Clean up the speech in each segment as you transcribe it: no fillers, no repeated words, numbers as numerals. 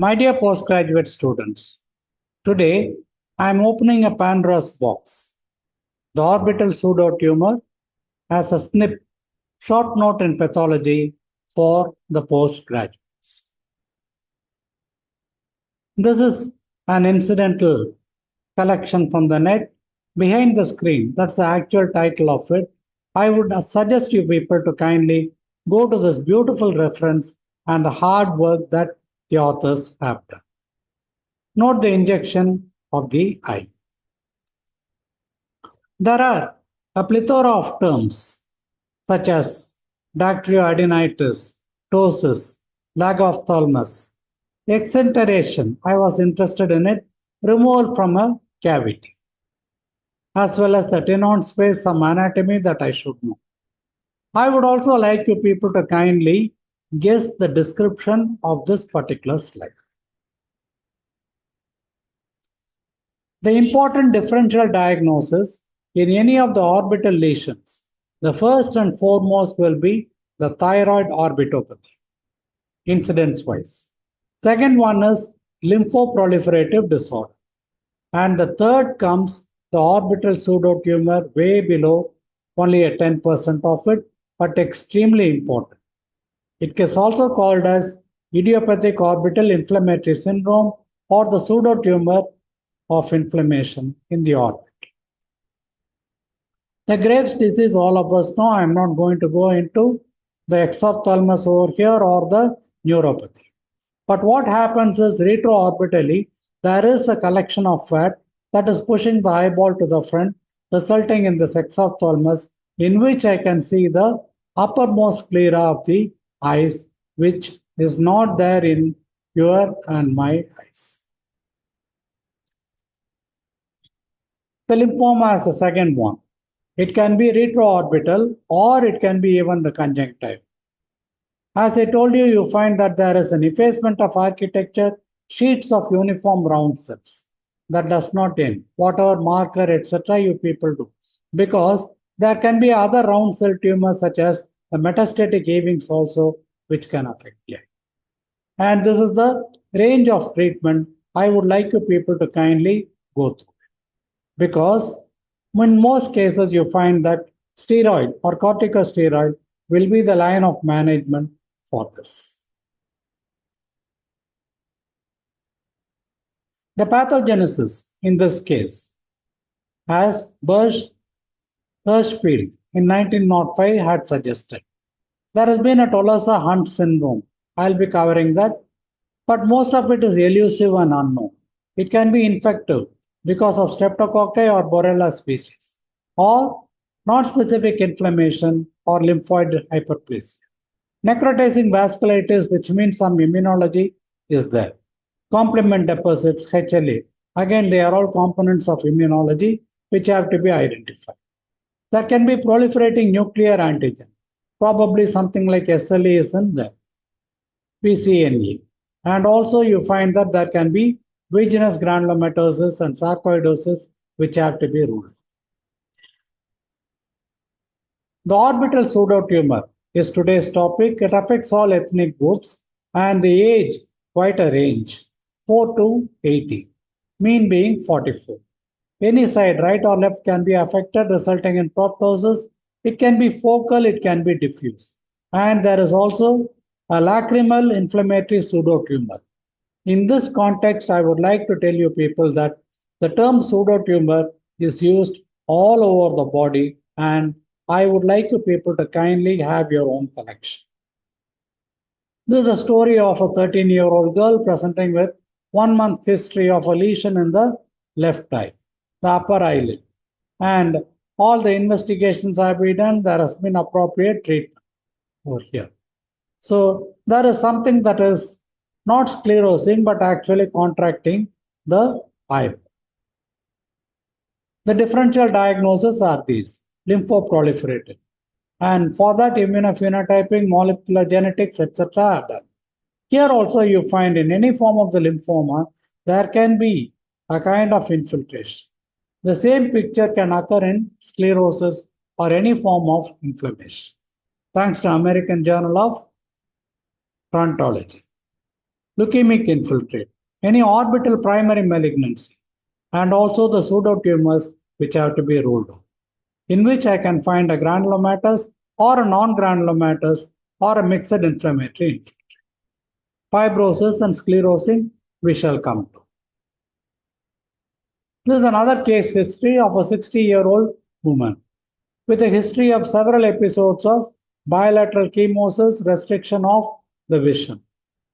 My dear postgraduate students, today I am opening a Pandora's box. The orbital pseudo-tumour as a SNP, short note in pathology for the postgraduates. This is an incidental collection from the net behind the screen. That's the actual title of it. I would suggest you people to kindly go to this beautiful reference and the hard work that the authors have done. Note the injection of the eye. There are a plethora of terms such as dactylioadenitis, ptosis, lag of thymus, exenteration. I was interested in it, removal from a cavity, as well as the tenon space, some anatomy that I should know. I would also like you people to kindly guess the description of this particular slide. The important differential diagnosis in any of the orbital lesions, the first and foremost will be the thyroid orbitopathy, incidence-wise. Second one is lymphoproliferative disorder. And the third comes the orbital pseudo-tumour way below, only a 10% of it, but extremely important. It is also called as idiopathic orbital inflammatory syndrome or the pseudo-tumour of inflammation in the orbit. The Graves' disease, all of us know. I am not going to go into the exophthalmos over here or the neuropathy. But what happens is retroorbitally, there is a collection of fat that is pushing the eyeball to the front, resulting in this exophthalmos, in which I can see the uppermost sclera of the eyes, which is not there in your and my eyes. The lymphoma is the second one. It can be retroorbital or it can be even the conjunctive. As I told you, you find that there is an effacement of architecture, sheets of uniform round cells. That does not end. Whatever marker, etc., you people do. Because there can be other round cell tumors such as the metastatic avings also, which can affect the eye. And this is the range of treatment I would like you people to kindly go through. Because in most cases, you find that steroid or corticosteroid will be the line of management for this. The pathogenesis in this case, as Hirschfeld in 1905 had suggested, there has been a Tolosa-Hunt syndrome. I'll be covering that, but most of it is elusive and unknown. It can be infective because of streptococci or borrelia species, or non-specific inflammation or lymphoid hyperplasia. Necrotizing vasculitis, which means some immunology, is there. Complement deposits, HLA. Again, they are all components of immunology which have to be identified. There can be proliferating nuclear antigen. Probably something like SLE is in there. PCNE. And also you find that there can be Vigenous granulomatosis and sarcoidosis, which have to be ruled. The orbital pseudo-tumour is today's topic. It affects all ethnic groups and the age, quite a range, 4 to 80, mean being 44. Any side, right or left, can be affected, resulting in proptosis. It can be focal, it can be diffuse. And there is also a lacrimal inflammatory pseudo-tumour. In this context, I would like to tell you people that the term pseudo-tumour is used all over the body, and I would like you people to kindly have your own collection. This is a story of a 13-year-old girl presenting with 1 month history of a lesion in the left eye, the upper eyelid. And all the investigations have been done. There has been appropriate treatment over here. So there is something that is not sclerosing, but actually contracting the eye. The differential diagnoses are these: lymphoproliferative. And for that, immunophenotyping, molecular genetics, etc. are done. Here also you find in any form of the lymphoma, there can be a kind of infiltration. The same picture can occur in sclerosis or any form of inflammation. Thanks to American Journal of Rheumatology. leukemic infiltrate, any orbital primary malignancy, and also the pseudo-tumors which have to be ruled out, in which I can find a granulomatous or a non-granulomatous or a mixed inflammatory infiltrate. Fibrosis and sclerosing we shall come to. This is another case history of a 60-year-old woman with a history of several episodes of bilateral chemosis, restriction of the vision,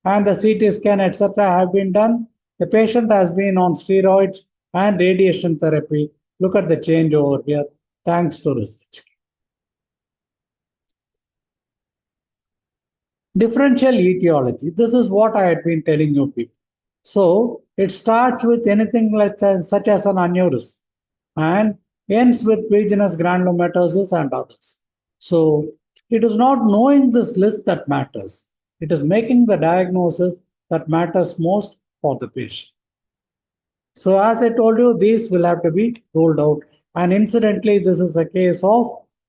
and the CT scan, etc. have been done. The patient has been on steroids and radiation therapy. Look at the change over here, thanks to research. Differential etiology. This is what I had been telling you people. So it starts with anything like such as an aneurysm and ends with vaginous granulomatosis and others. So it is not knowing this list that matters. It is making the diagnosis that matters most for the patient. So as I told you, these will have to be ruled out. And incidentally, this is a case of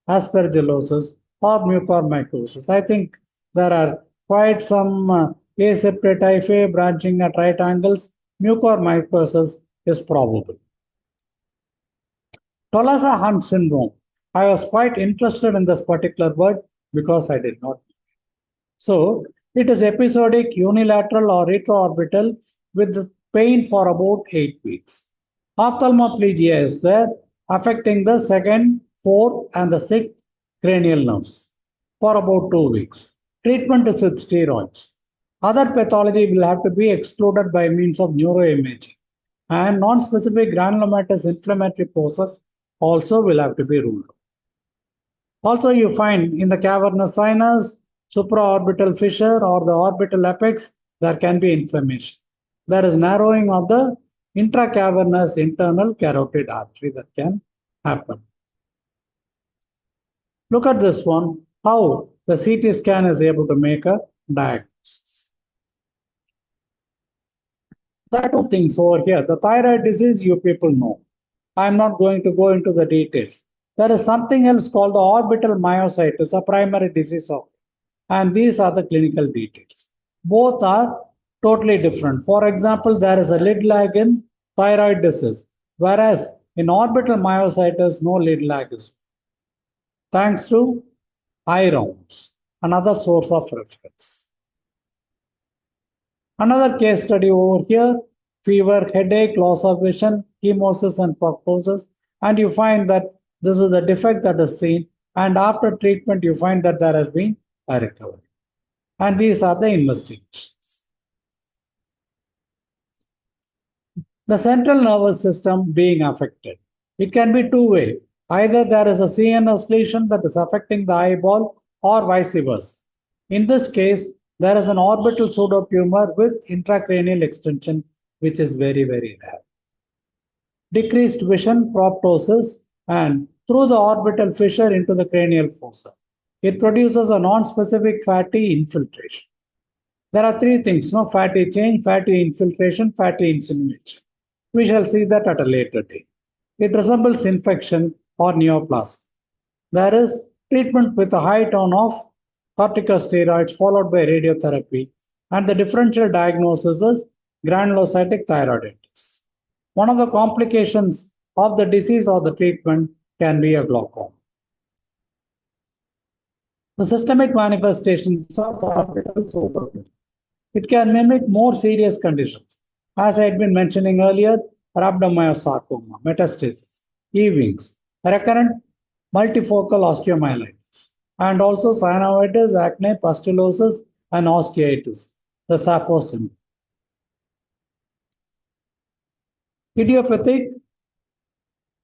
aspergillosis or mucormycosis. I think there are quite some aseptate hyphae branching at right angles. Mucormycosis is probable. Tolasa-Hunt syndrome. I was quite interested in this particular word because I did not. So it is episodic, unilateral or retroorbital with pain for about 8 weeks. Ophthalmoplegia is there, affecting the second, fourth, and the sixth cranial nerves for about 2 weeks. Treatment is with steroids. Other pathology will have to be excluded by means of neuroimaging, and non-specific granulomatous inflammatory process also will have to be ruled out. Also, you find in the cavernous sinus, supraorbital fissure or the orbital apex, there can be inflammation. There is narrowing of the intracavernous internal carotid artery that can happen. Look at this one, how the CT scan is able to make a diagnosis. There are two things over here. The thyroid disease, you people know. I'm not going to go into the details. There is something else called the orbital myositis, a primary disease of, and these are the clinical details. Both are totally different. For example, there is a lid lag in thyroid disease, whereas in orbital myositis, no lid lag is. Thanks to eye rounds, another source of reference. Another case study over here, fever, headache, loss of vision, chemosis and proptosis, and you find that this is a defect that is seen, and after treatment you find that there has been a recovery. And these are the investigations. The central nervous system being affected. It can be two-way. Either there is a CNS lesion that is affecting the eyeball or vice versa. In this case, there is an orbital pseudo-tumor with intracranial extension, which is very, very rare. Decreased vision, proptosis, and through the orbital fissure into the cranial fossa. It produces a non-specific fatty infiltration. There are three things, no fatty chain, fatty infiltration, fatty insinuation. We shall see that at a later date. It resembles infection or neoplasm. There is treatment with a high tone of corticosteroids followed by radiotherapy, and the differential diagnosis is granulocytic thyroiditis. One of the complications of the disease or the treatment can be a glaucoma. The systemic manifestations of orbital pseudo-tumor. It can mimic more serious conditions. As I had been mentioning earlier, rhabdomyosarcoma, metastasis, E-wings, recurrent multifocal osteomyelitis, and also synovitis, acne, pustulosis, and osteitis, the Sappho syndrome. Idiopathic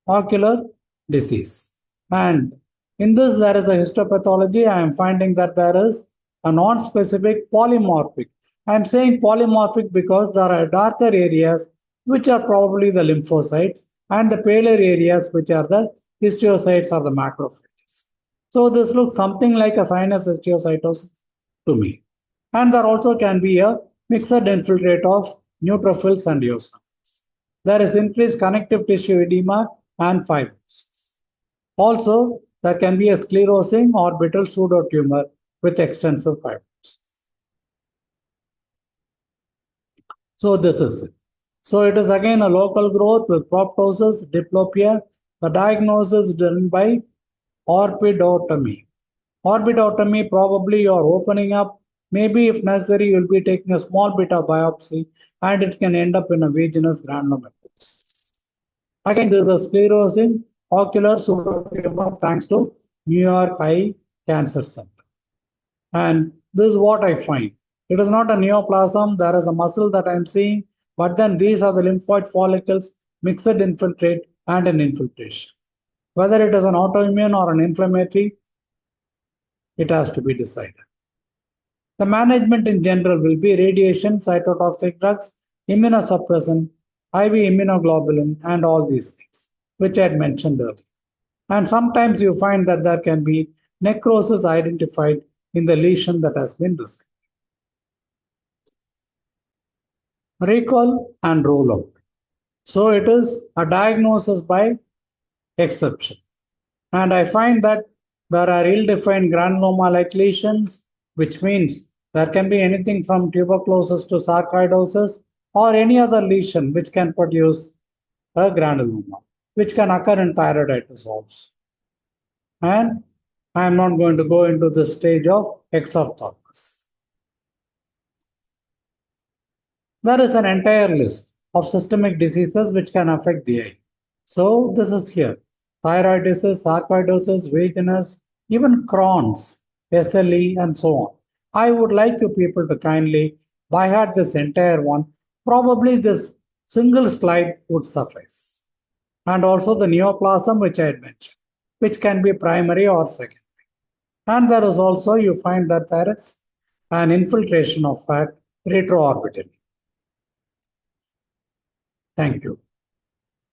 ocular disease. And in this, there is a histopathology. I am finding that there is a non-specific polymorphic. I am saying polymorphic because there are darker areas which are probably the lymphocytes and the paler areas which are the histiocytes or the macrophages. So this looks something like a sinus histiocytosis to me. And there also can be a mixed infiltrate of neutrophils and eosinophils. There is increased connective tissue edema and fibrosis. Also, there can be a sclerosing orbital pseudo-tumor with extensive fibrosis. So this is it. So it is again a local growth with proptosis, diplopia. The diagnosis is done by orbidotomy. Orbidotomy, probably you are opening up. Maybe if necessary, you will be taking a small bit of biopsy and it can end up in a vaginous granulomatous. Again, there is a sclerosing ocular pseudotumor thanks to New York Eye Cancer Center. And this is what I find. It is not a neoplasm, there is a muscle that I am seeing, but then these are the lymphoid follicles, mixed infiltrate and an infiltration. Whether it is an autoimmune or an inflammatory, it has to be decided. The management in general will be radiation, cytotoxic drugs, immunosuppressant, IV immunoglobulin, and all these things, which I had mentioned earlier. And sometimes you find that there can be necrosis identified in the lesion that has been described. Recall and rollout. So it is a diagnosis by exception. And I find that there are ill-defined granuloma-like lesions, which means there can be anything from tuberculosis to sarcoidosis or any other lesion which can produce a granuloma, which can occur in thyroiditis also. And I am not going to go into the stage of exophthalmos. There is an entire list of systemic diseases which can affect the eye. So this is here. Thyroiditis, sarcoidosis, vaginous, even Crohn's, SLE, and so on. I would like you people to kindly by heart this entire one. Probably this single slide would suffice. And also the neoplasm which I had mentioned, which can be primary or secondary. And there is also, you find that there is an infiltration of fat retroorbitally. Thank you.